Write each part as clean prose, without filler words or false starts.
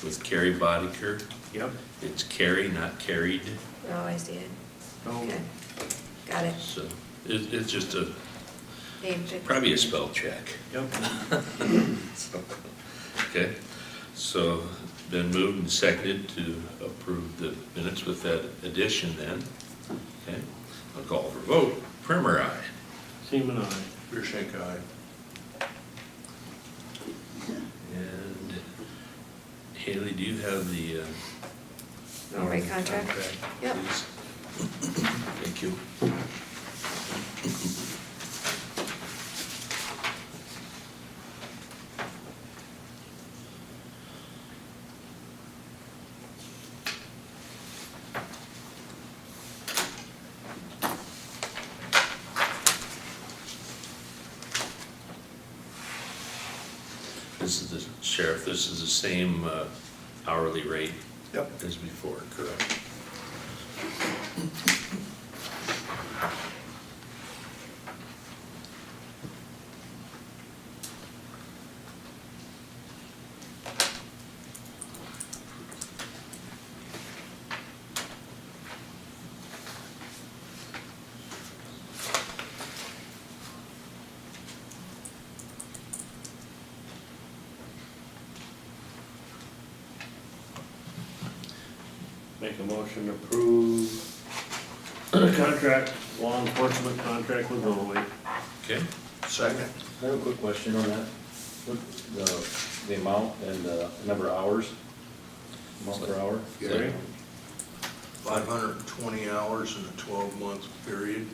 with Carrie Boddicker. Yep. It's Carrie, not carried. Oh, I see it. Oh, Okay, got it. So it's just a, Name check. probably a spell check. yep. Okay, so been moved and seconded to approve the minutes with that addition then. Okay, I'll call for vote. Primer, aye. Seaman, aye. Beershank, aye. And Haley, do you have the Norway contract? Yep. please? Thank you. This is the sheriff, this is the same hourly rate Yep. as before, correct? Make a motion to approve contract, law enforcement contract with Norway. Okay, Second. I have a quick question on that. What, the amount and the number of hours? Amount per hour? Sorry? 520 hours in a 12-month period.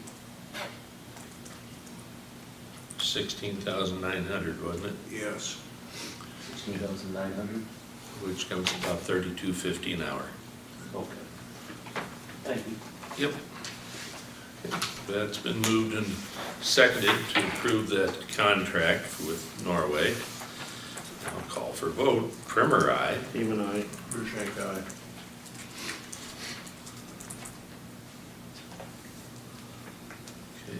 16,900, wasn't it? Yes. 16,900? Which comes about $32.50 an hour. Okay. Thank you. Yep. That's been moved and seconded to approve that contract with Norway. I'll call for vote. Primer, aye. Seaman, aye. Beershank, aye. Okay.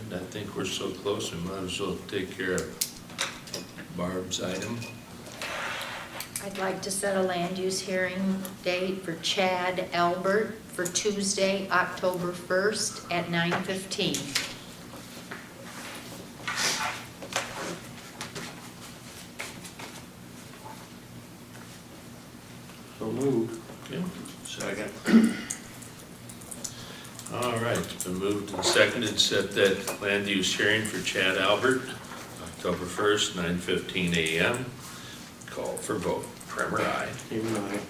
And I think we're so close, we might as well take care of Barb's item. I'd like to set a land use hearing date for Chad Albert for Tuesday, October 1st at 9:15. So moved. Okay. Second. All right, it's been moved and seconded, set that land use hearing for Chad Albert, October 1st, 9:15 a.m. Call for vote. Primer, aye. Seaman, aye.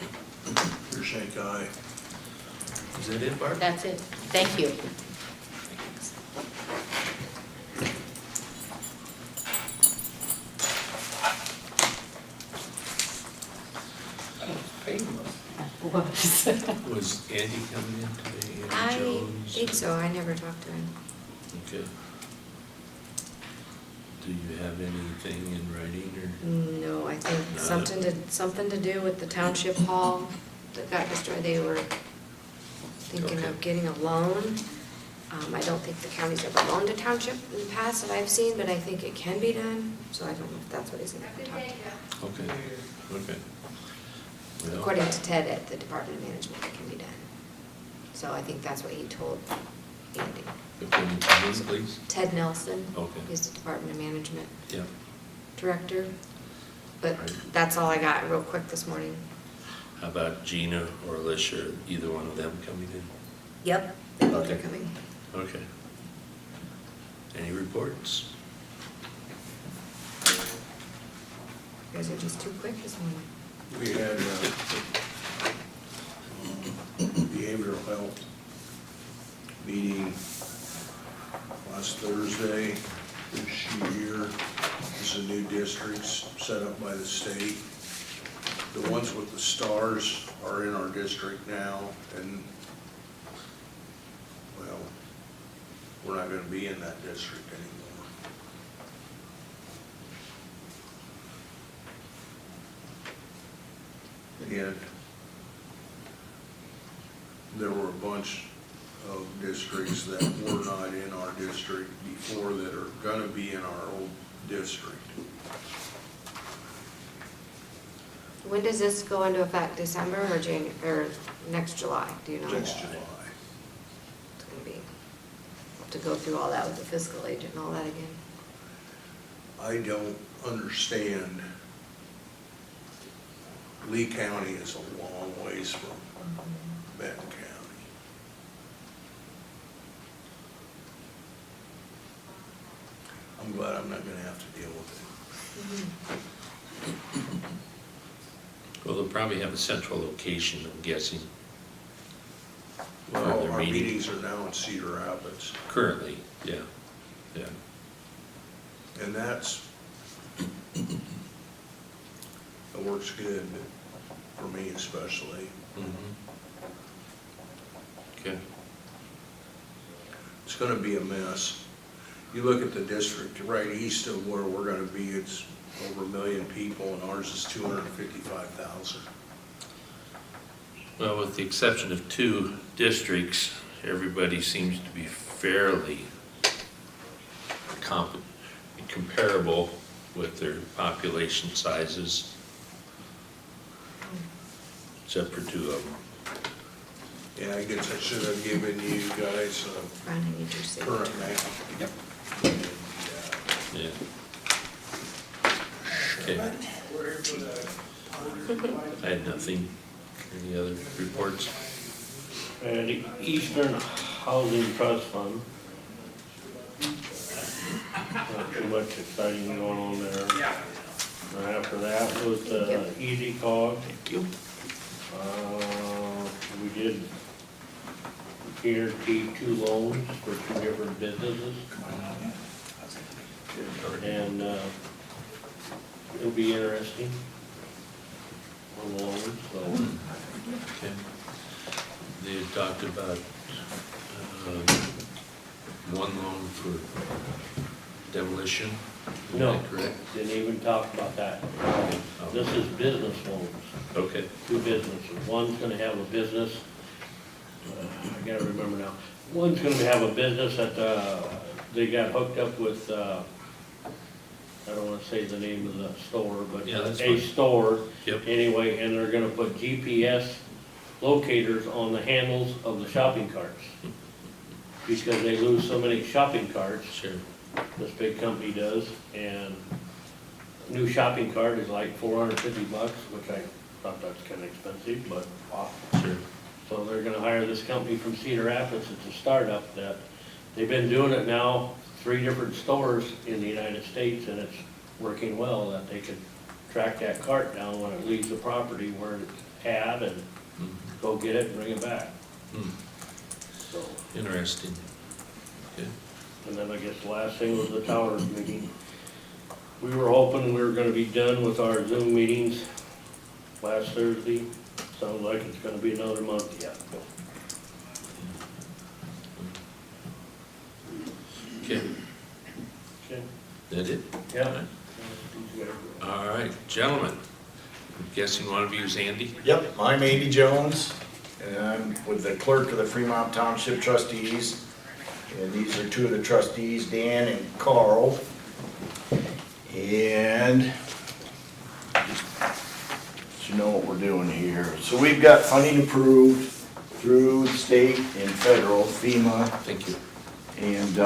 Beershank, aye. Is that it, Barb? That's it. Thank you. Was Andy coming in today? Andy I Jones? think so, I never talked to him. Okay. Do you have anything in writing or? No, I think No. something to do with the township hall that got destroyed. They were thinking Okay. of getting a loan. I don't think the county's ever loaned a township in the past that I've seen, but I think it can be done, so I don't know if that's what he's gonna talk about. Okay, okay. Well, According to Ted at the Department of Management, it can be done. So I think that's what he told Andy. Can you come in, please? Ted Nelson. Okay. He's the Department of Management Yeah. Director. But Right. that's all I got real quick this morning. How about Gina or Alicia, either one of them coming in? Yep. They both are Okay. coming. Okay. Any reports? You guys are just too quick this morning. We had behavioral health meeting last Thursday. This year is a new districts set up by the state. The ones with the stars are in our district now, and, well, we're not gonna be in that district anymore. And there were a bunch of districts that were not in our district before that are gonna be in our old district. When does this go into effect, December or January, or next July, do you know? Next July. It's gonna be, have to go through all that with the fiscal agent and all that again. I don't understand. Lee County is a long ways from Benton County. I'm glad I'm not gonna have to deal with Well, they'll probably have a central location, I'm guessing, it. For Well, their our meeting. meetings are now in Cedar Rapids, currently, yeah, yeah. and that's, it works good for me especially. Mhm. Okay, It's gonna be a mess. You look at the district right east of where we're gonna be, it's over 1 million people, and ours is 255,000. well, with the exception of 2 districts, everybody seems to be fairly comparable with their population sizes, except for 2 of them. Yeah, I guess I should have given you guys Ron, I need your a signature. current map. Yep. And, Yeah. Okay, I had nothing. Any other reports? And the Eastern Housing Trust Fund. Not too much exciting going on there. And after that was the Easy Cog. Thank you. We did guarantee 2 loans for 2 different businesses. And it'll be interesting on the loans, so. Okay. They had talked about 1 loan for demolition, is No, that correct? didn't even talk about that. This is business loans, Okay, 2 businesses. One's gonna have a business, I gotta remember now. One's gonna have a business that, they got hooked up with, I don't wanna say the name of the store, but Yeah, that's a fine. store. Yep. Anyway, and they're gonna put GPS locators on the handles of the shopping carts. Because they lose so many shopping carts, sure, this big company does, and a new shopping cart is like $450, which I thought that's kinda expensive, but wow. sure. So they're gonna hire this company from Cedar Rapids, it's a startup that, they've been doing it now, 3 different stores in the United States, and it's working well, that they could track that cart down when it leaves the property where it's at, and Mhm. go get it and bring it back, Hmm, so. interesting. Okay. And then I guess the last thing was the towers meeting. We were hoping we were gonna be done with our Zoom meetings last Thursday. Sounds like it's gonna be another month yet. Okay, Okay? that it? Yeah. All right, gentlemen, I'm guessing one of you is Andy? Yep, I'm Andy Jones, and I'm with the clerk of the Fremont Township Trustees. And these are 2 of the trustees, Dan and Carl. And you know what we're doing here. So we've got funding approved through the state and federal, FEMA, Thank you. and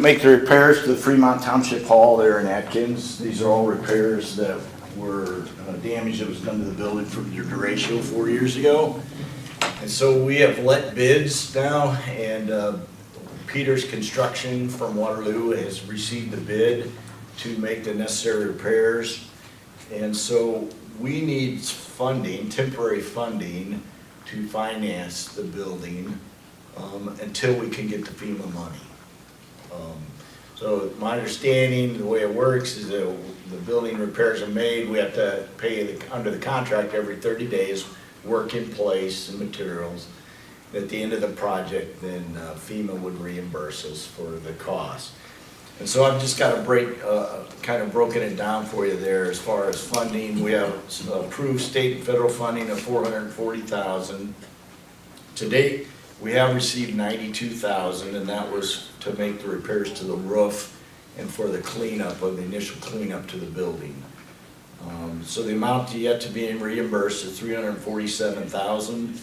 make the repairs to the Fremont Township Hall there in Atkins. These are all repairs that were damage that was done to the building from your derecho 4 years ago. And so we have let bids now, and Peters Construction from Waterloo has received the bid to make the necessary repairs. And so we need funding, temporary funding, to finance the building until we can get the FEMA money. So my understanding, the way it works is that the building repairs are made, we have to pay under the contract every 30 days, work in place and materials. At the end of the project, then FEMA would reimburse us for the cost. And so I've just got to kind of broken it down for you there as far as funding. We have approved state and federal funding of $440,000. To date, we have received $92,000, and that was to make the repairs to the roof and for the cleanup of the initial cleanup to the building. So the amount yet to be reimbursed is $347,000.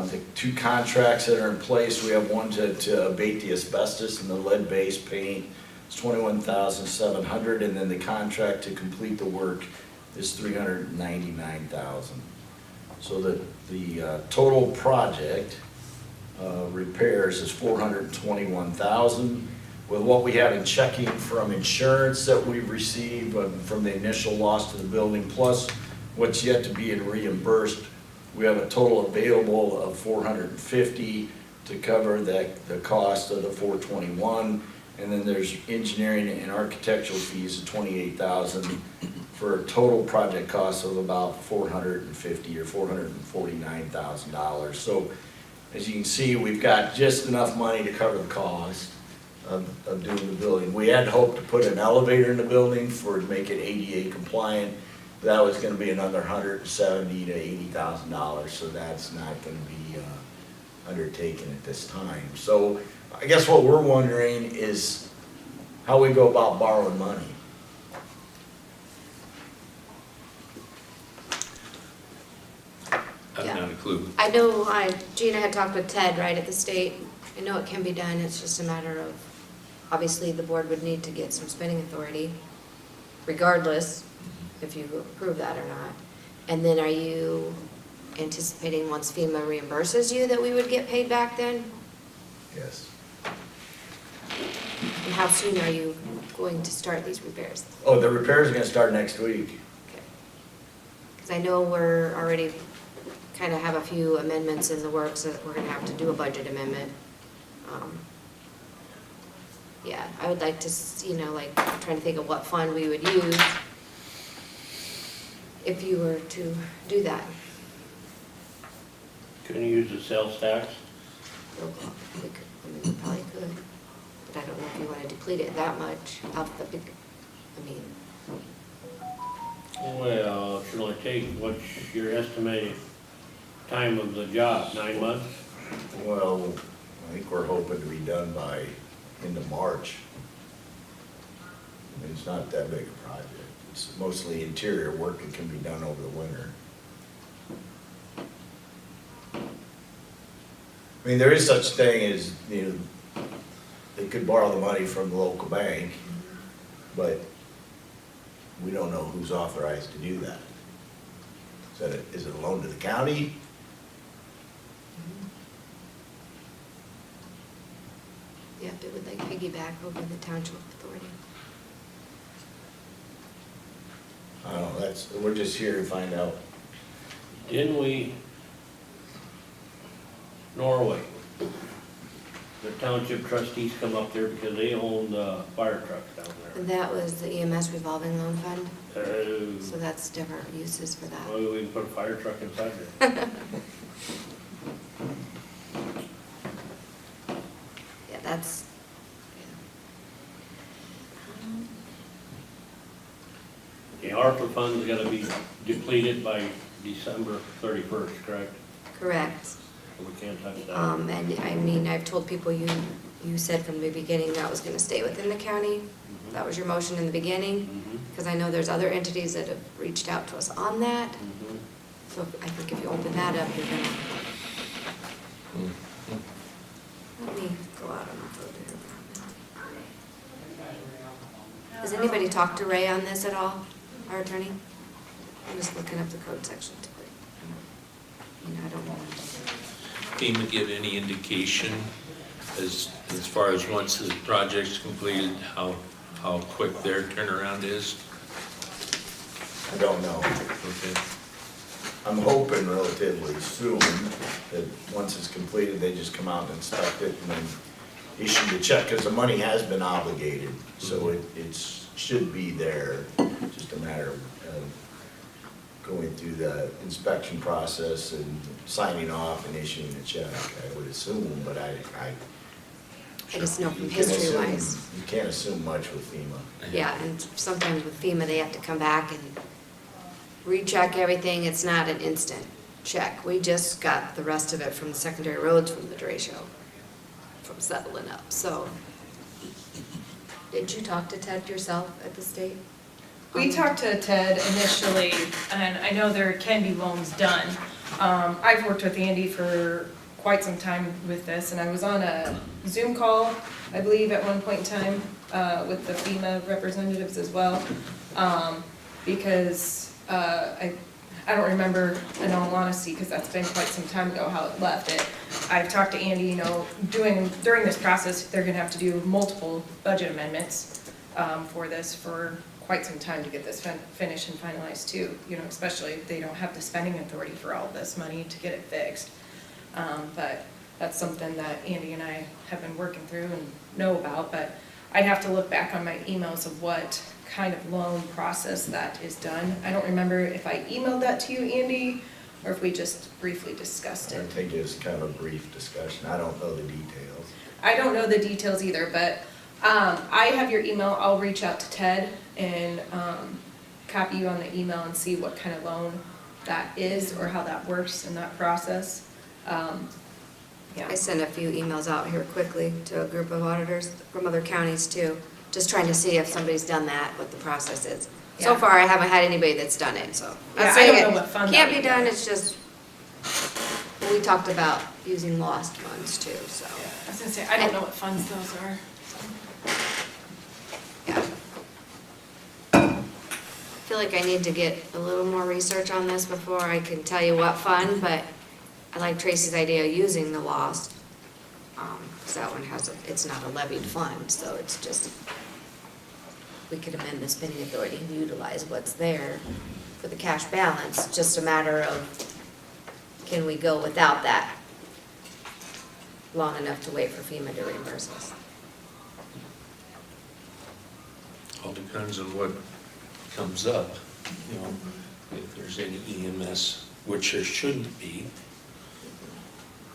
The two contracts that are in place, we have one to abate the asbestos and the lead-based paint, it's $21,700, and then the contract to complete the work is $399,000. So the total project repairs is $421,000. With what we have in checking from insurance that we've received from the initial loss to the building, plus what's yet to be reimbursed, we have a total available of $450 to cover the cost of the $421. And then there's engineering and architectural fees of $28,000 for a total project cost of about $450 or $449,000. So as you can see, we've got just enough money to cover the cost of doing the building. We had hoped to put an elevator in the building to make it ADA compliant. That was gonna be another $170,000 to $80,000, so that's not gonna be undertaken at this time. So I guess what we're wondering is how we go about borrowing money. I've not a clue. I know Gina had talked with Ted, right, at the state. I know it can be done, it's just a matter of, obviously, the board would need to get some spending authority, regardless if you approve that or not. And then are you anticipating once FEMA reimburses you that we would get paid back then? Yes. And how soon are you going to start these repairs? Oh, the repairs are gonna start next week. Because I know we're already kind of have a few amendments in the works that we're gonna have to do a budget amendment. Yeah, I would like to, like, trying to think of what fund we would use if you were to do that. Can you use the sales tax? We probably could, but I don't know if you want to deplete it that much off the big, Well, it should only take, what's your estimated time of the job, 9 months? Well, I think we're hoping to be done by end of March. I mean, it's not that big a project. It's mostly interior work that can be done over the winter. I mean, there is such thing as, they could borrow the money from the local bank, but we don't know who's authorized to do that. Is it a loan to the county? yeah, it would like piggyback over the township authority. I don't know, we're just here to find out. Didn't we, Norway, the township trustees come up there because they own the fire trucks down there. And that was the EMS revolving loan fund, Oh, so that's different uses for that. well, we can put a fire truck inside there. Yeah, that's, The ARPA fund's gotta be depleted by December 31st, correct? correct. So we can't touch that. And I've told people you said from the beginning that was gonna stay within the county. Mhm. That was your motion in the beginning, Mhm. because I know there's other entities that have reached out to us on that. Mhm. So I think if you open that up, you're gonna, let me go out on the road here. Has anybody talked to Ray on this at all, our attorney? I'm just looking up the code section to it. I don't know. FEMA give any indication as far as once the project's completed, how quick their turnaround is? I don't know. Okay. I'm hoping relatively soon that once it's completed, they just come out and inspect it and then issue the check, because the money has been obligated, so it should be there, just a matter of going through the inspection process and signing off and issuing a check, I would assume, but I just know from you can history assume- wise. You can't assume much with FEMA. Yeah, and sometimes with FEMA, they have to come back and recheck everything. It's not an instant check. We just got the rest of it from the secondary roads from the derecho, from settling up, so. Did you talk to Ted yourself at the state? We talked to Ted initially, and I know there can be loans done. I've worked with Andy for quite some time with this, and I was on a Zoom call, I believe, at one point in time, with the FEMA representatives as well. Because, I don't remember, in all honesty, because that's been quite some time ago how it left it. I've talked to Andy, you know, during this process, they're gonna have to do multiple budget amendments, for this for quite some time to get this finished and finalized too, you know, especially if they don't have the spending authority for all this money to get it fixed. But that's something that Andy and I have been working through and know about, but I'd have to look back on my emails of what kind of loan process that is done. I don't remember if I emailed that to you, Andy, or if we just briefly discussed I it. think it was kind of a brief discussion. I don't know the details. I don't know the details either, but I have your email. I'll reach out to Ted and copy you on the email and see what kind of loan that is or how that works in that process. Yeah. I sent a few emails out here quickly to a group of auditors from other counties too, just trying to see if somebody's done that, what the process is. So Yeah. far, I haven't had anybody that's done it, so. I'm Yeah, I saying don't it know what fund can't that be would done, be. it's just, we talked about using lost funds too, so, Yeah, I was gonna say, I don't know what funds those are. yeah. I feel like I need to get a little more research on this before I can tell you what fund, but I like Tracy's idea of using the lost. Because that one has, it's not a levied fund, so it's just, we could amend the spending authority and utilize what's there for the cash balance, just a matter of, can we go without that long enough to wait for FEMA to reimburse us? All depends on what comes up, you know, if there's any EMS, which there shouldn't be,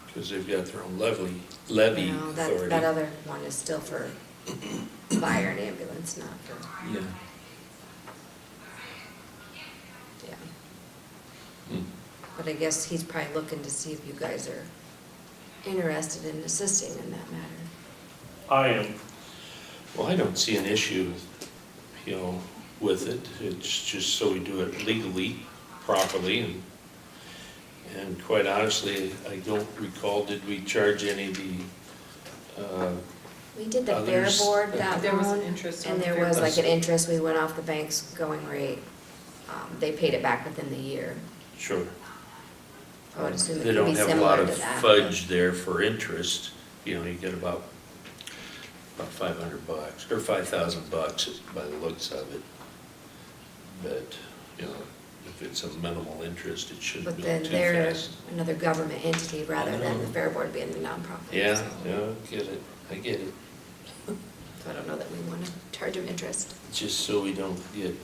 because they've got their own levy No, authority. that other one is still for fire and ambulance, not for, Yeah. yeah. Hmm. But I guess he's probably looking to see if you guys are interested in assisting in that matter. I am. Well, I don't see an issue, you know, with it. It's just so we do it legally, properly, and quite honestly, I don't recall, did we charge any of the, We did the fair Others- board that There was an one, interest on and the there fair was board. like an interest, we went off the bank's going rate. They paid it back within the year. sure. I would assume it They could be don't have a similar lot to of that. fudge there for interest, you know, you get about $500 or $5,000 by the looks of it. But, you know, if it's a minimal interest, it shouldn't But be then too they're fast. another government entity rather than the know. fair board being the nonprofit. Yeah, so- yeah, I get it. So I don't know that we want to charge them interest. Just so we don't get,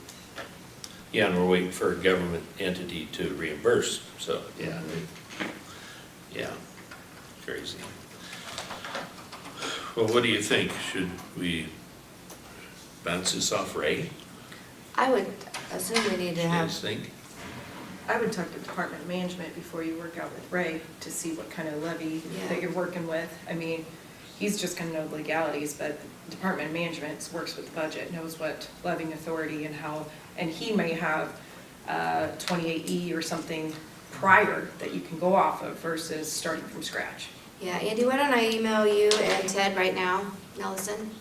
yeah, and we're waiting for a government entity to reimburse, so, yeah. Yeah, crazy. Well, what do you think? Should we bounce this off Ray? I would assume we need to Do you have, guys think? I would talk to Department of Management before you work out with Ray to see what kind of levy Yeah. that you're working with. I mean, he's just gonna know legalities, but Department of Management works with the budget, knows what levying authority and how, and he may have 28E or something prior that you can go off of versus starting from scratch. yeah, Andy, why don't I email you and Ted right now, Nelson,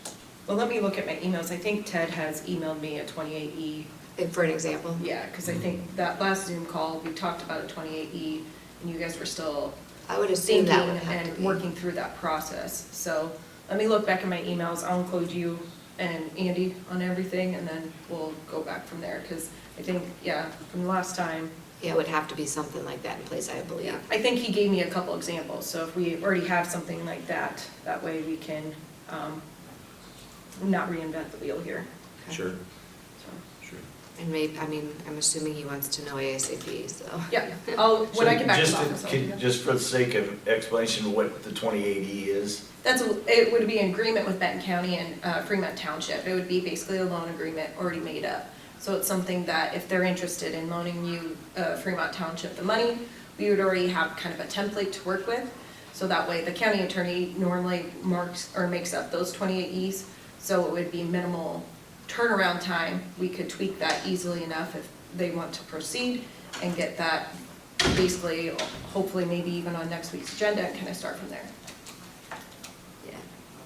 Well, let me look at my emails. I think Ted has emailed me a 28E. for an example? Yeah, because I think that last Zoom call, we talked about a 28E, and you guys were still I would assume thinking that would have to and be. working through that process. So let me look back in my emails. I'll include you and Andy on everything, and then we'll go back from there. Because I think, yeah, from the last time, Yeah, it would have to be something like that in place, I believe. yeah, I think he gave me a couple examples. So if we already have something like that, that way we can not reinvent the wheel here. Okay. Sure, So, sure. And maybe, I mean, I'm assuming he wants to know ASAP, so. yeah, when I get back to the So office, I'll do that. just for the sake of explanation, what the 28E is, It would be an agreement with Benton County and Fremont Township. It would be basically a loan agreement already made up. So it's something that if they're interested in loaning you, Fremont Township, the money, we would already have kind of a template to work with. So that way, the county attorney normally marks or makes up those 28Es. So it would be minimal turnaround time, we could tweak that easily enough if they want to proceed and get that basically, hopefully maybe even on next week's agenda and kind of start from there. Yeah.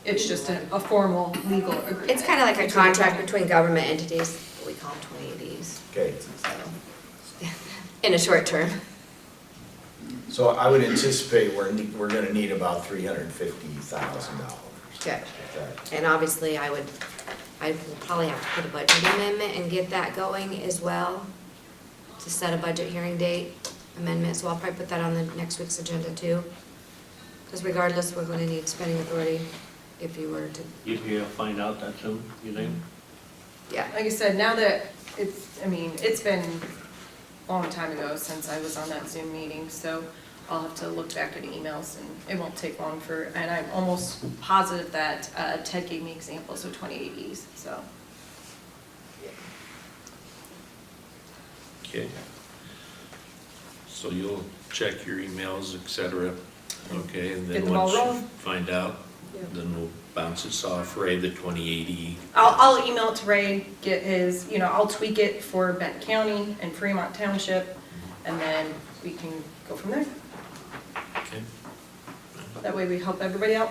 It's just a formal legal agreement. It's kind of like a between contract the- between government entities, we call them 2080s, Okay, so, in a short term. so I would anticipate we're gonna need about $350,000. Okay. And obviously, I will probably have to put a budget amendment and get that going as well, to set a budget hearing date amendment, so I'll probably put that on the next week's agenda too. Because regardless, we're gonna need spending authority if you were to, You'll find out that soon, you think? yeah. Like I said, now that it's been a long time ago since I was on that Zoom meeting, so I'll have to look back at emails and it won't take long and I'm almost positive that Ted gave me examples of 2080s, so. Okay. So you'll check your emails, et cetera, okay, and Get then the ball once you rolling. find out, then we'll bounce this off Ray, the 2080. I'll email it to Ray, get his, I'll tweak it for Benton County and Fremont Township, and then we can go from there. Okay. That way we help everybody out.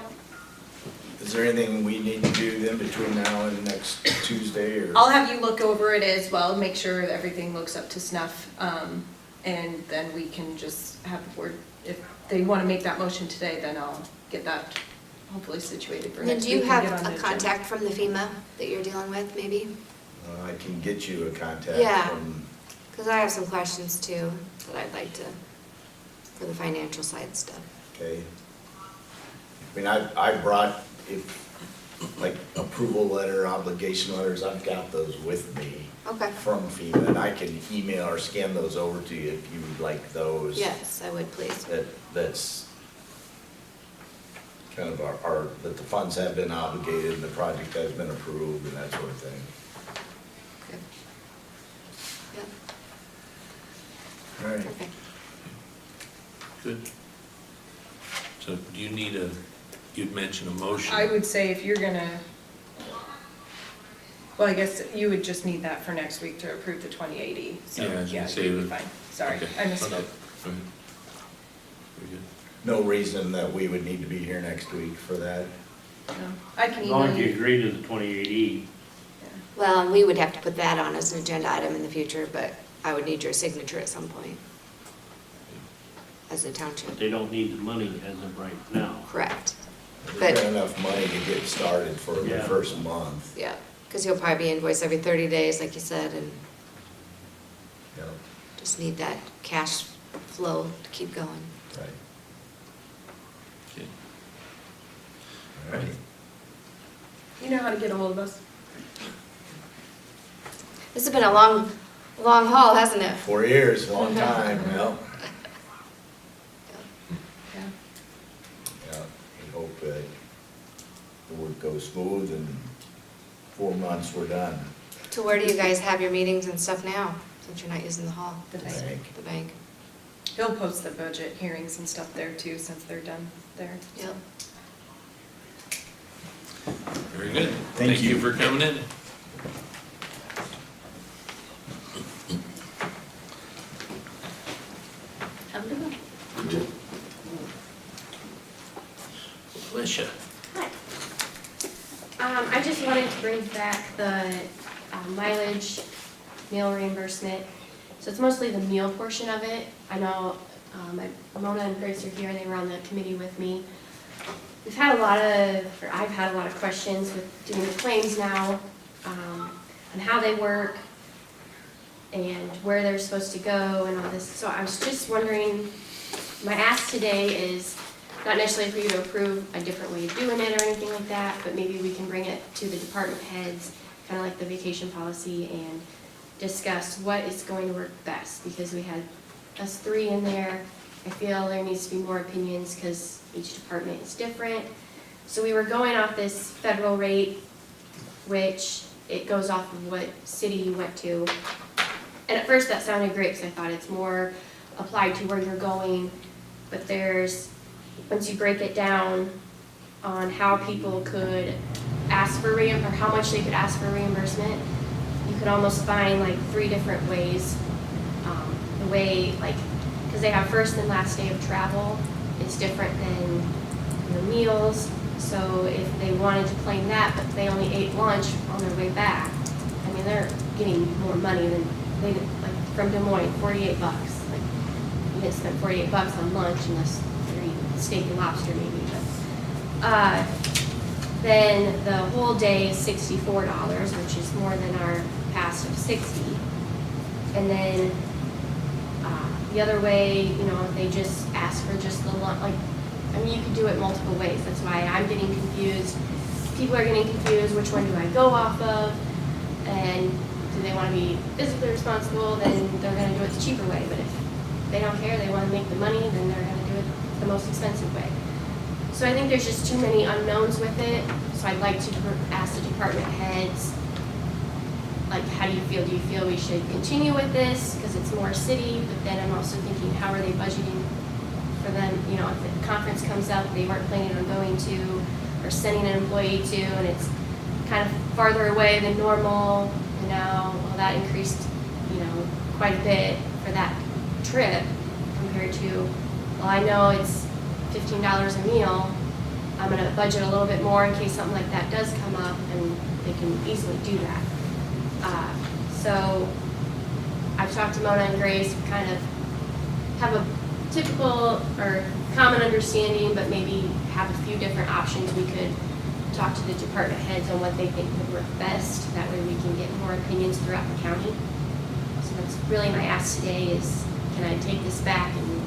Is there anything we need to do then between now and next Tuesday, or? I'll have you look over it as well, make sure everything looks up to snuff, and then we can just have the board, if they want to make that motion today, then I'll get that hopefully situated for And then next do you week and get on have the a agenda. contact from the FEMA that you're dealing with, maybe? I can get you a contact Yeah. from, Because I have some questions too, that I'd like to, for the financial side stuff. okay? I mean, I brought, like, approval letter, obligation letters, I've got those with me Okay. from FEMA, and I can email or scan those over to you if you would like those. Yes, I would, please. That's kind of that the funds have been obligated and the project has been approved and that sort of thing. Okay. Yep, All right. perfect. Good. So do you need you'd mentioned a motion? I would say if you're gonna, well, I guess you would just need that for next week to approve the 2080, so, Yeah, I was gonna yeah, say you'd be that- fine. Sorry, Okay, I misspoke. okay, all right. Very good. No reason that we would need to be here next week for that. No, I can As long email as you you. agree to the 2080, Yeah. Well, and we would have to put that on as an agenda item in the future, but I would need your signature at some point as a township. but they don't need the money as of right now. Correct. We've But- got enough money to get started for the Yeah. first month. Yeah, because you'll probably be invoiced every 30 days, like you said, and Yep, just need that cash flow to keep going. right. Okay. All right. You know how to get a hold of us? This has been a long, long haul, hasn't it? 4 years, long time, well, Yeah. yeah, we hope that the work goes smooth and 4 months we're done. So where do you guys have your meetings and stuff now, since you're not using the hall? The bank. Bank. The bank. He'll post the budget hearings and stuff there too, since they're done there. Yep. Very good. Thank you. for coming in. Have a good one. Alicia. I just wanted to bring back the mileage meal reimbursement. So it's mostly the meal portion of it. I know Mona and Grace are here, they were on the committee with me. I've had a lot of questions with doing the claims now, and how they work, and where they're supposed to go and all this. So I was just wondering, my ask today is not necessarily for you to approve a different way of doing it or anything like that, but maybe we can bring it to the department heads, kind of like the vacation policy, and discuss what is going to work best, because we had us 3 in there. I feel there needs to be more opinions because each department is different. So we were going off this federal rate, which it goes off of what city you went to. And at first that sounded great because I thought it's more applied to where you're going, but once you break it down on how people could ask for or how much they could ask for reimbursement, you could almost find like 3 different ways. The way, like, because they have first and last day of travel is different than the meals. So if they wanted to claim that, but they only ate lunch on their way back, I mean, they're getting more money than they did, like from Des Moines, $48. Like, you didn't spend $48 on lunch unless you're eating steak and lobster maybe, but, then the whole day is $64, which is more than our past of $60. And then, the other way, you know, they just ask for just the lunch, like, I mean, you could do it multiple ways. That's why I'm getting confused. People are getting confused, which one do I go off of? And do they want to be physically responsible, then they're going to do it the cheaper way. But if they don't care, they want to make the money, then they're going to do it the most expensive way. So I think there's just too many unknowns with it. So I'd like to ask the department heads, like, how do you feel? Do you feel we should continue with this because it's more city? But then I'm also thinking, how are they budgeting for them? You know, if the conference comes up they weren't planning on going to, or sending an employee to, and it's kind of farther away than normal, and now, well, that increased, you know, quite a bit for that trip compared to, well, I know it's $15 a meal. I'm going to budget a little bit more in case something like that does come up, and they can easily do that. So I've talked to Mona and Grace, we kind of have a typical or common understanding, but maybe have a few different options. We could talk to the department heads on what they think would work best. That way we can get more opinions throughout the county. So that's really my ask today is, can I take this back and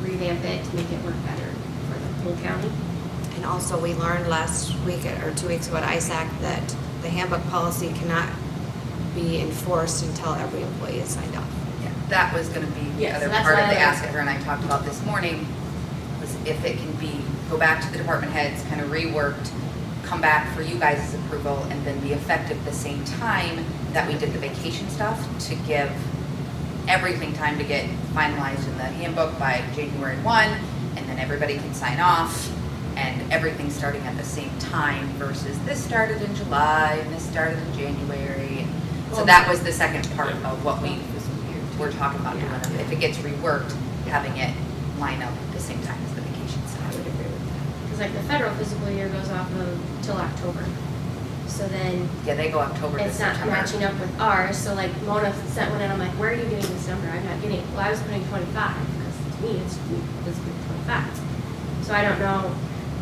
revamp it to make it work better for the whole county? And also, we learned last week or 2 weeks ago at ISAC that the handbook policy cannot be enforced until every employee is signed off. Yeah, that was gonna be the Yeah, so other that's part of why the I like- ask her and I talked about this morning, was if it can be, go back to the department heads, kind of reworked, come back for you guys' approval, and then be effective the same time that we did the vacation stuff, to give everything time to get finalized in the handbook by January 1, and then everybody can sign off, and everything starting at the same time versus this started in July and this started in January. So that was the second part of what we're talking about doing. If it gets reworked, having it line up at the same time as the vacation I stuff. would agree with that. Because like the federal physical year goes off of till October. So then Yeah, they go October to it's not September. matching up with ours. So like Mona sent one in, I'm like, where are you getting this number? I'm not getting it. Well, I was putting 25 because to me it's physically 25. So I don't know.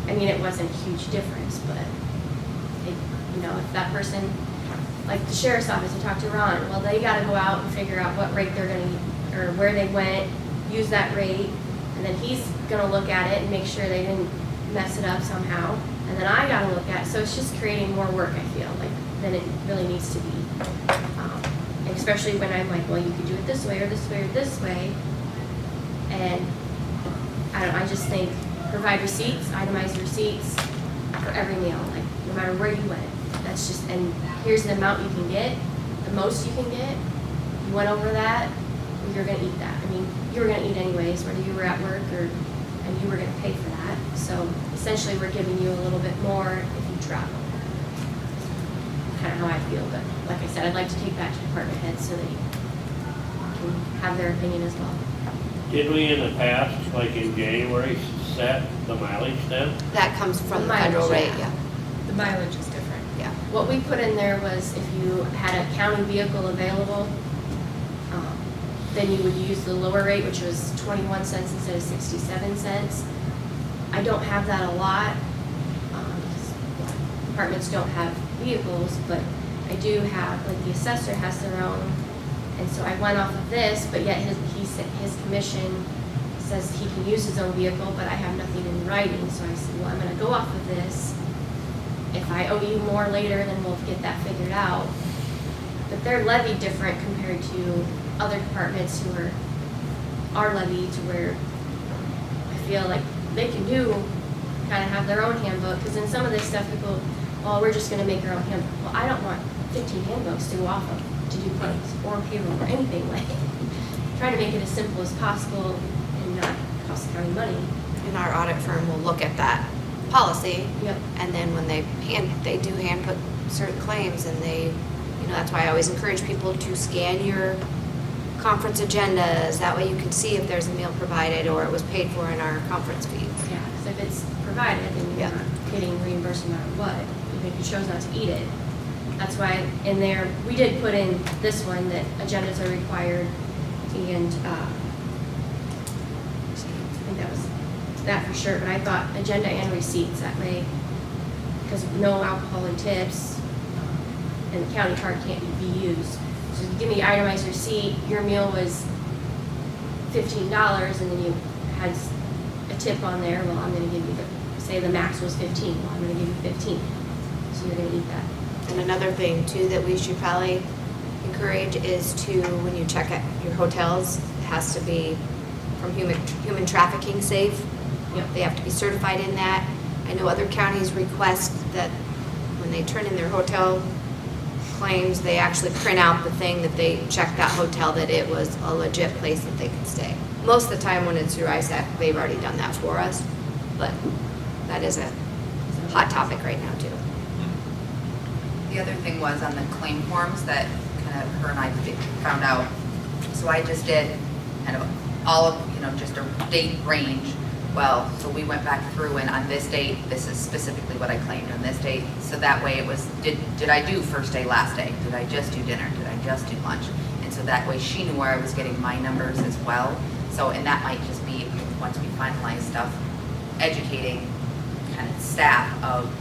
I mean, it wasn't a huge difference, but it, you know, if that person, like the sheriff's office, I talked to Ron, well, they gotta go out and figure out what rate they're gonna, or where they went, use that rate, and then he's gonna look at it and make sure they didn't mess it up somehow, and then I gotta look at it, so it's just creating more work, I feel, like, than it really needs to be. And especially when I'm like, well, you could do it this way, or this way, or this way, and I don't know, I just think, provide receipts, itemized receipts for every meal, like, no matter where you went. That's just, and here's the amount you can get, the most you can get. You went over that, you're gonna eat that. I mean, you were gonna eat anyways, whether you were at work or, and you were gonna pay for that. So essentially, we're giving you a little bit more if you travel. Kind of how I feel, but like I said, I'd like to take that to department heads so they can have their opinion as well. Did we in the past, like in January, set the mileage then? That comes from the Mileage, federal rate, yeah. yeah. The mileage is different. Yeah. What we put in there was if you had a county vehicle available, then you would use the lower rate, which was 21 cents instead of 67 cents. I don't have that a lot, because departments don't have vehicles, but I do have, like the assessor has their own, and so I went off of this, but yet his commission says he can use his own vehicle, but I have nothing in writing, so I said, well, I'm gonna go off of this. If I owe you more later, then we'll get that figured out. But they're levied different compared to other departments who are levied to where I feel like they can do, kind of have their own handbook, because in some of this stuff people, well, we're just gonna make our own handbook. Well, I don't want 15 handbooks to go off of, to do claims or payroll or anything like it. Try to make it as simple as possible and not cost the county money. And our audit firm will look at that policy. Yep. And then when they do hand put certain claims and they, that's why I always encourage people to scan your conference agendas. That way you can see if there's a meal provided or it was paid for in our conference fees. Yeah, because if it's provided, then you're Yeah. not getting reimbursed no matter what, even if you chose not to eat it. That's why in there, we did put in this one that agendas are required and, I think that was that for sure, but I thought agenda and receipts that way, because no alcohol and tips, and the county card can't be used. So if you give me itemized receipt, your meal was $15, and then you had a tip on there, well, I'm gonna give you say the max was 15, well, I'm gonna give you 15, so you're gonna eat that. And another thing too that we should probably encourage is to, when you check at your hotels, it has to be from human trafficking safe. Yep. They have to be certified in that. I know other counties request that when they turn in their hotel claims, they actually print out the thing that they checked that hotel, that it was a legit place that they could stay. Most of the time when it's through ISAC, they've already done that for us, but that is a hot topic right now too. The other thing was on the claim forms that kind of her and I found out. So I just did kind of all of, just a date range. Well, so we went back through and on this date, this is specifically what I claimed on this date. So that way it was, did I do first day, last day? Did I just do dinner? Did I just do lunch? And so that way she knew where I was getting my numbers as well. So, and that might just be, once we finalize stuff, educating kind of staff of,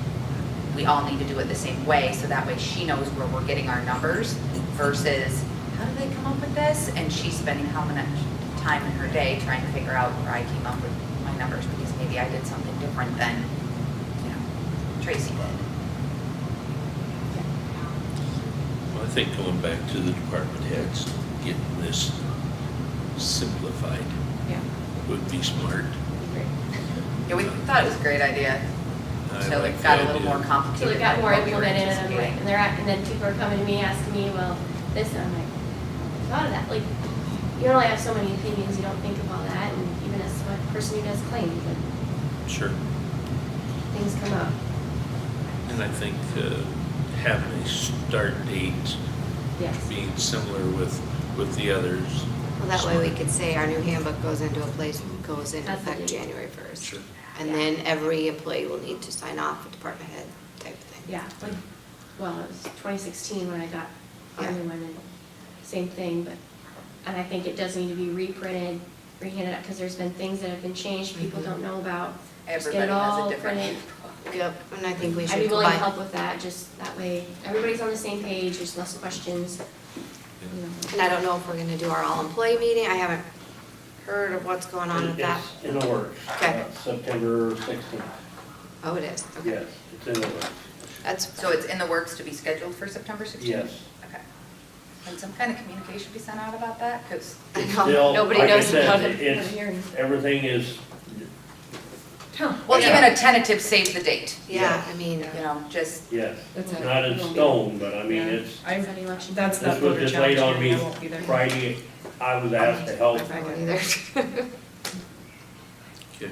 we all need to do it the same way, so that way she knows where we're getting our numbers versus, how did they come up with this? And she's spending how much time in her day trying to figure out where I came up with my numbers, because maybe I did something different than, Tracy did. Well, I think going back to the department heads, getting this simplified Yeah. would be smart. Great. Yeah, we thought it was a great idea, I so like it got a the little idea. more complicated. So it got than more what we were implemented, and I'm like, anticipating. and then people are coming to me, asking me, well, this, and I'm like, I thought of that, like, you only have so many opinions, you don't think of all that, and even as a person who does claims, like, Sure. things come up. And I think having a start date Yes. being similar with the others. Well, that way we could say our new handbook goes into goes into That's effect the date. January 1st. Sure. And then every employee will need to sign off with department head type of thing. Yeah, like, well, it was 2016 when I got the Yeah. new one, and same thing, but, and I think it does need to be reprinted, rehanded out, because there's been things that have been changed people don't know about. Just get Everybody it has all a different. printed. Yep, and I think we I'd should be willing to combine. help with that, just that way, everybody's on the same page, there's less questions, you know. And I don't know if we're gonna do our all-employee meeting. I haven't heard of what's going on with that. It's in the works. Okay. September 16th. Oh, it is, okay. Yes, it's in the works. That's, So it's in the works to be scheduled for September 16th? Yes. Okay. And some kind of communication be sent out about that? Because I know, Still, nobody like I knows said, about it. It's, everything is, well, Yeah. even a tentative save the date, Yeah, I mean, just, yes, That's it. not in stone, but I mean, it's, It's an election. That's this that was voter just challenge laid on hearing, me I won't be there. Friday. I was asked to help. I don't either. Okay.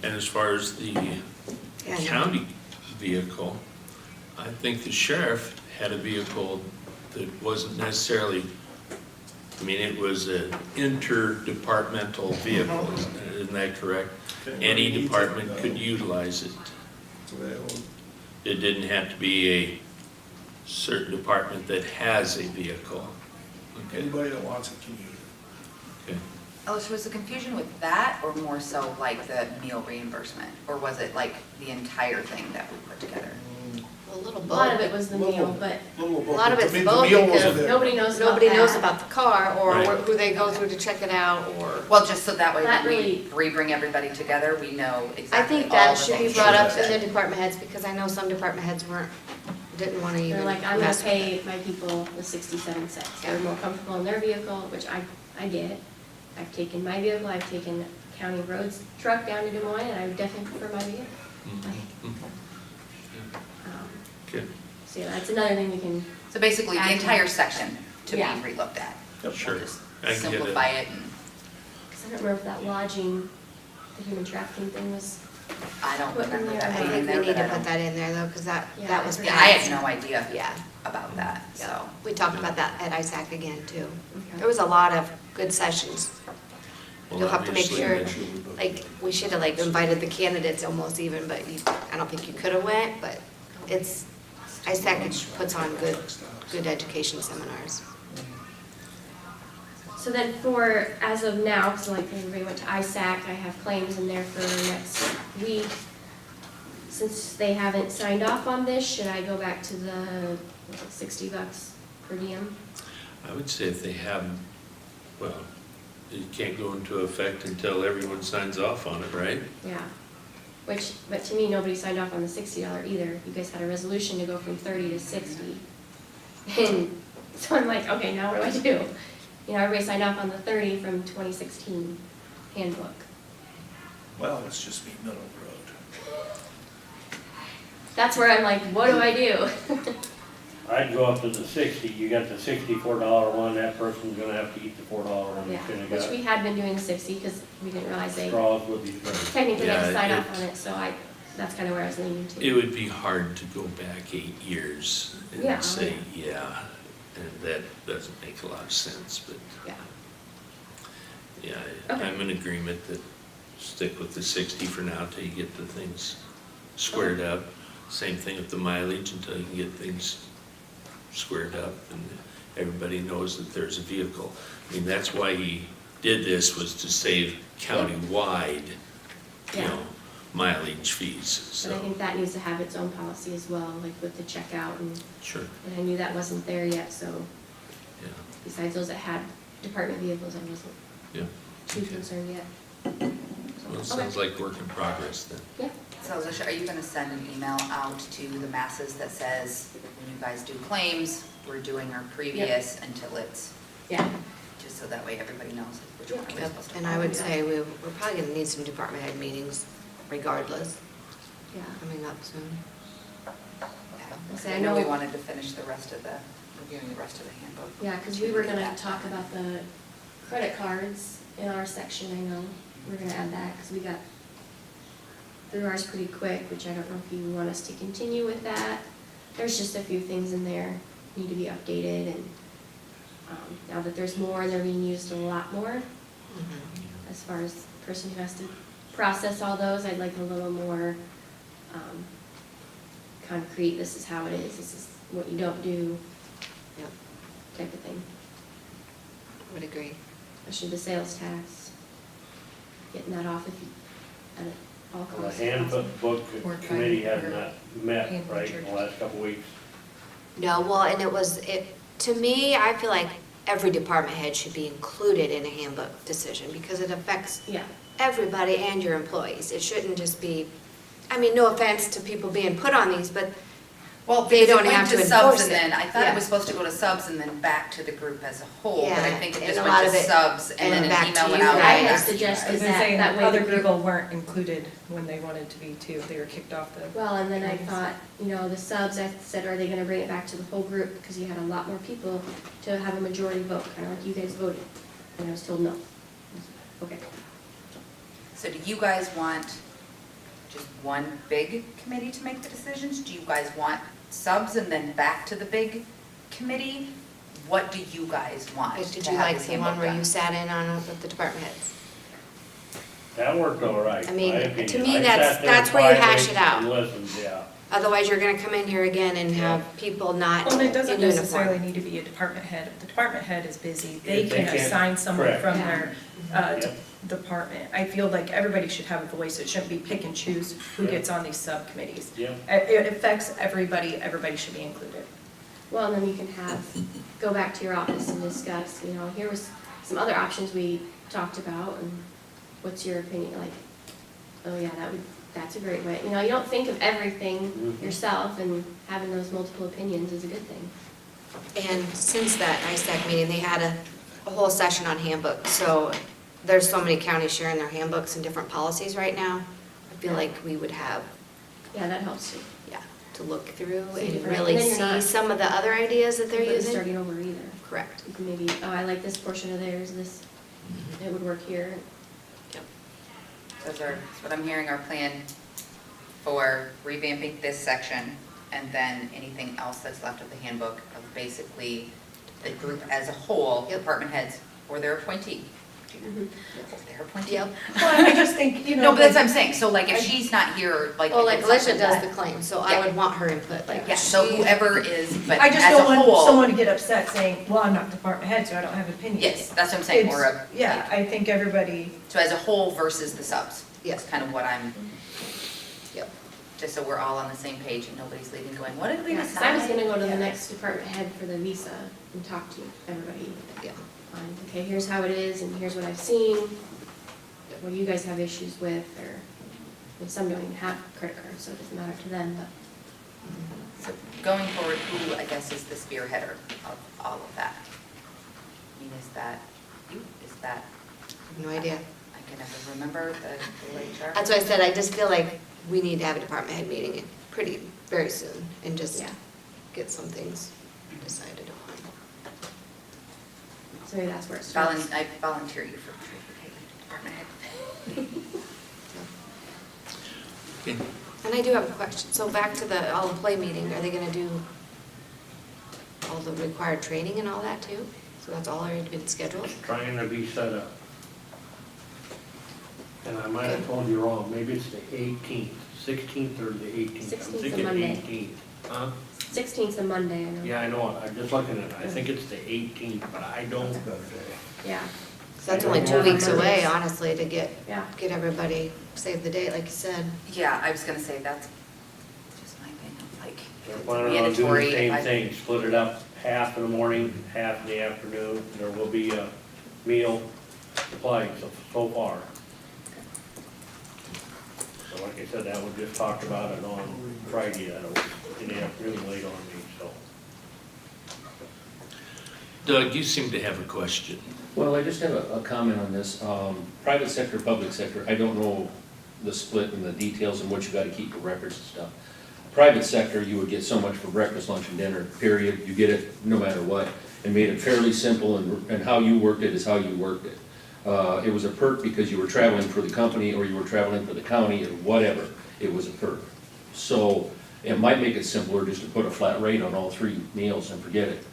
And as far as the Yeah, I know. county vehicle, I think the sheriff had a vehicle that wasn't necessarily, I mean, it was an interdepartmental vehicle, isn't that correct? Any department could utilize it. It didn't have to be a certain department that has a vehicle. Okay, Anybody that wants it can use it. okay. Alicia, was the confusion with that or more so like the meal reimbursement? Or was it like the entire thing that we put together? A little A lot of both. it was the meal, but A lot of it's The both meal was because there. nobody knows about Nobody knows that. about the car or Right. who they go through to check it out or. Well, just so that way That when we really- bring everybody together, we know I exactly think all that the should be things brought you up in said. the department heads because I know some department heads didn't want to even they're like, I'm gonna mess with pay it. my people the 67 cents. They're Yeah. more comfortable in their vehicle, which I get. I've taken my vehicle, I've taken county roads truck down to Des Moines, and I would definitely prefer my vehicle. Mhm. Um, Okay, So yeah, that's another thing we can, So basically, the Add- entire section to be Yeah. relooked at. sure. We'll just I can get it. simplify it and, because I don't remember if that lodging, the human trafficking thing was I don't Put in remember there. that I being in think we there, need but I to put don't. that in there though, because that Yeah, was. Yeah, I had no idea Yeah, about that, yeah. so. We talked about that at ISAC again too. Okay. There was a lot of good sessions. Well, You'll have to make obviously, sure, like, we should have like invited the candidates almost even, but I don't think you could have went, but ISAC puts on good education seminars. So then for, as of now, because like everybody went to ISAC, I have claims in there for next week. Since they haven't signed off on this, should I go back to the $60 per diem? I would say if they haven't, well, it can't go into effect until everyone signs off on it, right? Yeah. Which, but to me, nobody signed off on the $60 either. You guys had a resolution to go from 30 to 60. And so I'm like, okay, now what do I do? You know, everybody signed off on the 30 from 2016 handbook. Well, let's just meet middle of the road. That's where I'm like, what do I do? I'd go up to the 60, you got the $64 one, that person's gonna have to eat the $4 one, you Yeah, should've which we got had been doing 60 because we didn't realize they straws with these things. technically had to Yeah, sign off it- on it, so that's kind of where I was leaning It to. would be hard to go back 8 years Yeah. and say, yeah, and that doesn't make a lot of sense, but Yeah. yeah, Okay. I'm in agreement that stick with the 60 for now till you get the things squared up. Same thing with the mileage until you can get things squared up and everybody knows that there's a vehicle. I mean, that's why he did this, was to save countywide, you Yeah. know, mileage fees, But I so, think that needs to have its own policy as well, like with the checkout, and sure, I knew that wasn't there yet, so yeah, besides those that had department vehicles, I wasn't yeah. too Okay. concerned yet. Well, it Okay. sounds like work in progress then. Yeah, So Alicia, are you gonna send an email out to the masses that says, when you guys do claims, we're doing our previous until it's, yeah, just so that way everybody knows which one we're Yep, supposed to and I would say we're probably gonna need some department head meetings regardless, yeah. coming up soon. follow. I know we wanted to finish the rest of reviewing the rest of the handbook. Yeah, because we were gonna talk about the credit cards in our section, I know. We're gonna add that, because we got through ours pretty quick, which I don't know if you want us to continue with that. There's just a few things in there need to be updated, and now that there's more, and they're being used a lot more, as far as the person who has to process all those, I'd like a little more concrete, this is how it is, this is what you don't do, Yep, type of thing. would agree. Especially the sales tax, getting that off if you, at all The costs. handbook committee has not met, right, in the last couple weeks. No, well, and to me, I feel like every department head should be included in a handbook decision because it affects Yeah, everybody and your employees. It shouldn't just be, I mean, no offense to people being put on these, but Well, They because don't it went have to to subs enforce and it. then, I thought Yeah. it was supposed to go to subs and then back to the group as a whole, but I Yeah, think it and just a went lot to of it- subs and and then back an to email went you out. I guys. and had back to you suggested guys. I've been saying that way other the group- people weren't included when they wanted to be too, they were kicked off the. well, and then I thought, the subs, I said, are they gonna bring it back to the whole group? Because you had a lot more people to have a majority vote, kind of like you guys voted. And I was told no. Okay. So do you guys want just one big committee to make the decisions? Do you guys want subs and then back to the big committee? What do you guys want did to you have like this the one handbook where done? you sat in on it with the department heads? That worked all right, I mean, my to opinion. me, I that's- sat there that's where you hash sideways it out. and listened, yeah. Otherwise, you're gonna come in here again and have people not Well, in it doesn't necessarily uniform. need to be a department head. If the department head is busy, they If they can can't- assign someone correct. from Yeah. their Yep. department. I feel like everybody should have a voice. It shouldn't be pick and choose who Yeah. gets on these subcommittees. Yeah. It affects everybody, everybody should be included. Well, and then you can go back to your office and discuss, here was some other options we talked about, and what's your opinion, like, oh yeah, that's a great way, you don't think of everything Mhm. yourself, and having those multiple opinions is a good thing. And since that ISAC meeting, they had a whole session on handbooks, so there's so many counties sharing their handbooks and different policies right now. I feel like we would have, Yeah, that helps too. yeah, to look through See and different- really and then you're see not- some of the other ideas that they're But using. starting over either. Correct. You can maybe, I like this portion of theirs, it would work here. Yep. That's what I'm hearing, our plan for revamping this section, and then anything else that's left of the handbook of basically the group as a whole, department heads or their appointee. Their appointee. Yep. Well, I just think, you know. No, but that's what I'm saying, so like if she's not here, like. Well, if like it's Alicia something does that- the claim, so I Yeah. would want her input, like. Yeah, so she- whoever is, but I just as a don't want whole. someone to get upset saying, well, I'm not department head, so I don't have an opinion. Yes, that's what I'm saying, or It's- a. Yeah, I think everybody, So as a whole versus the subs. Yes. That's kind of what I'm, Yep. just so we're all on the same page and nobody's leaving going, what did we Yeah, 'cause decide? I was gonna go to Yeah. the next department head for the visa and talk to everybody Yeah. on, okay, here's how it is and here's what I've seen. What do you guys have issues with, or, and some don't even have credit cards, so it doesn't matter to them, but. So going forward, who I guess is the spearheader of all of that? I mean, is that you? Is that, No idea. I can never remember the HR? That's why I said, I just feel like we need to have a department head meeting very soon and just Yeah. get some things decided upon. So maybe that's where it starts. I volunteer you for department head. Okay. And I do have a question. So back to the all play meeting, are they gonna do all the required training and all that too? So that's all already been scheduled? Trying to be set up. And I might have told you wrong, maybe it's the 18th, 16th or the 18th. 16th 's I'm a thinking Monday. 18th. Huh? 16th's a Monday, I know. Yeah, I know it, I'm just looking at it, I think it's the 18th, but I don't. Yeah, So that's only 2 weeks away, honestly, to get yeah. everybody, save the date, like you said. Yeah, I was gonna say, that's just my opinion, like, They're it's planning on doing mandatory. the same I- thing, split it up, half in the morning, half in the afternoon. There will be a meal supplied so far. So like I said, that was just talked about it on Friday, that was in the afternoon late on me, so. Doug, you seem to have a question. Well, I just have a comment on this. Private sector, public sector, I don't know the split and the details and what you gotta keep for records and stuff. Private sector, you would get so much for breakfast, lunch, and dinner, period. You get it no matter what. And made it fairly simple, and how you worked it is how you worked it. It was a perk because you were traveling for the company, or you were traveling for the county, or whatever. It was a perk. So it might make it simpler just to put a flat rate on all 3 meals and forget it.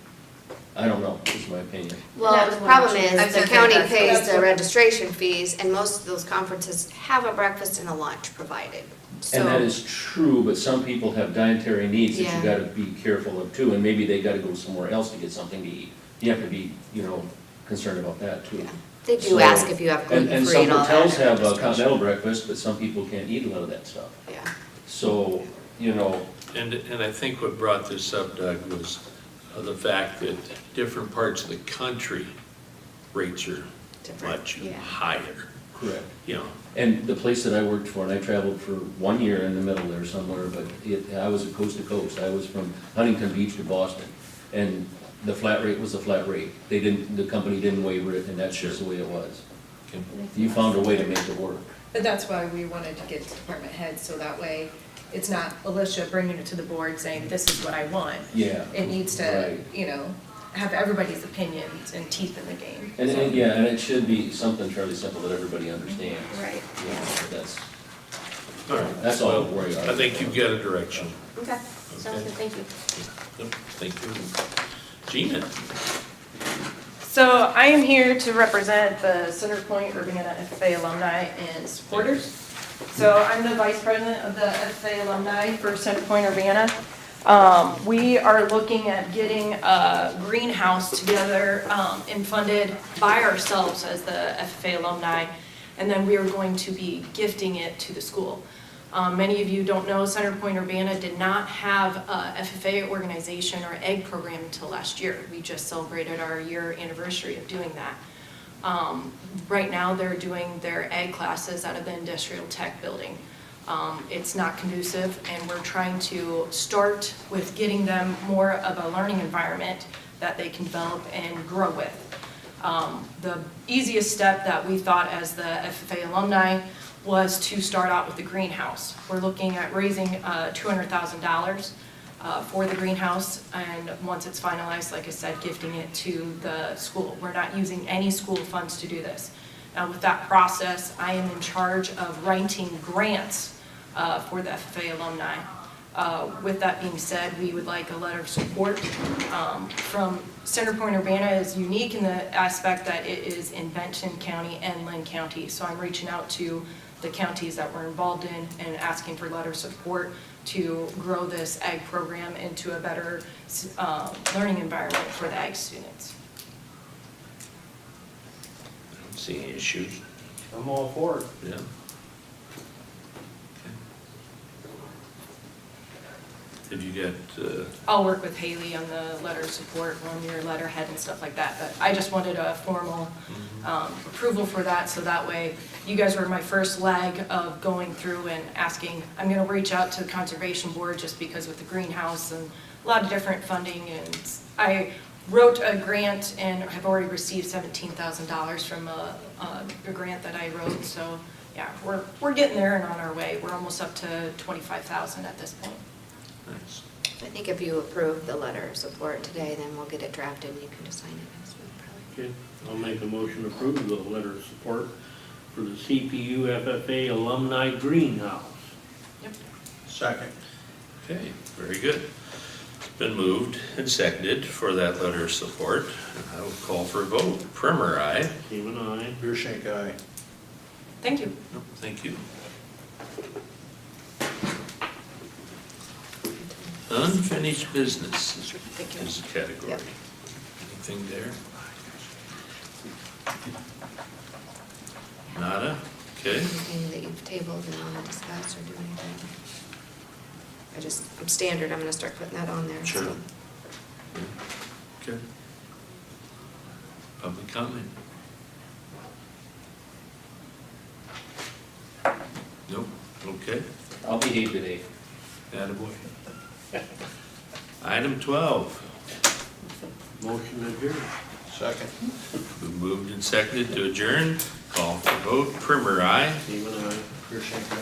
I don't know, is my opinion. Well, That the was problem one is, I was the gonna say county that's- pays that's the what- registration fees, and most of those conferences have a breakfast and a lunch provided. And that So, is true, but some people have dietary needs that Yeah. you gotta be careful of too, and maybe they gotta go somewhere else to get something to eat. You have to be, concerned about that too. yeah, they do So- ask if you have gluten-free And and some all that. hotels at have a registration. continental breakfast, but some people can't eat a lot of that stuff. Yeah, So, And I think what brought this up, Doug, was the fact that different parts of the country, rates are different. much Yeah. higher, correct. you know. And the place that I worked for, and I traveled for 1 year in the middle there somewhere, but I was coast to coast. I was from Huntington Beach to Boston. And the flat rate was the flat rate. The company didn't waiver it, and that's just the way it was. You found a way to make it work. But that's why we wanted to get department heads, so that way it's not Alicia bringing it to the board saying, this is what I want. Yeah. It needs to, Right. have everybody's opinions and teeth in the game. And, So- and it should be something fairly simple that everybody understands. Right. All right. That's all Well, I'm worried about. I think you've got a direction. Okay, sounds good, thank you. Yep, thank you. Gina? So I am here to represent the Center Point Urbana FFA alumni and supporters. So I'm the vice president of the FFA alumni for Center Point Urbana. We are looking at getting a greenhouse together and funded by ourselves as the FFA alumni, and then we are going to be gifting it to the school. Many of you don't know, Center Point Urbana did not have a FFA organization or egg program until last year. We just celebrated our year anniversary of doing that. Right now, they're doing their egg classes out of the Industrial Tech building. It's not conducive, and we're trying to start with getting them more of a learning environment that they can develop and grow with. The easiest step that we thought as the FFA alumni was to start out with the greenhouse. We're looking at raising $200,000 for the greenhouse, and once it's finalized, like I said, gifting it to the school. We're not using any school funds to do this. Now with that process, I am in charge of writing grants for the FFA alumni. With that being said, we would like a letter of support from Center Point Urbana is unique in the aspect that it is in Benton County and Lynn County. So I'm reaching out to the counties that we're involved in and asking for letter of support to grow this ag program into a better learning environment for the ag students. I don't see any issues, I'm all for it. yeah. Have you got, I'll work with Haley on the letter of support, on your letterhead and stuff like that, but I just wanted a formal approval for that, so that way, you guys were my first leg of going through and asking. I'm gonna reach out to the Conservation Board just because with the greenhouse and a lot of different funding, and I wrote a grant and have already received $17,000 from a grant that I wrote, so yeah, we're getting there and on our way. We're almost up to 25,000 at this point. nice. I think if you approve the letter of support today, then we'll get it drafted and you can just sign it next week, probably. Okay, I'll make a motion to approve the letter of support for the CPU FFA alumni greenhouse. Second. Okay, very good. It's been moved and seconded for that letter of support. I will call for a vote. Primer, aye. Seaman, aye. Beershank, aye. Thank you. Nope, thank you. Unfinished business is a category. Yep. Anything there? Nada? Okay. Anything that you've tabled and want to discuss or do anything? I'm standard, I'm gonna start putting that on there. Sure. so. Okay. Public comment? Nope, okay. I'll behave today. Attaboy. Item 12, Motion adjourned. Second. we moved and seconded to adjourn. Call for vote. Primer, aye. Seaman, aye. Beershank,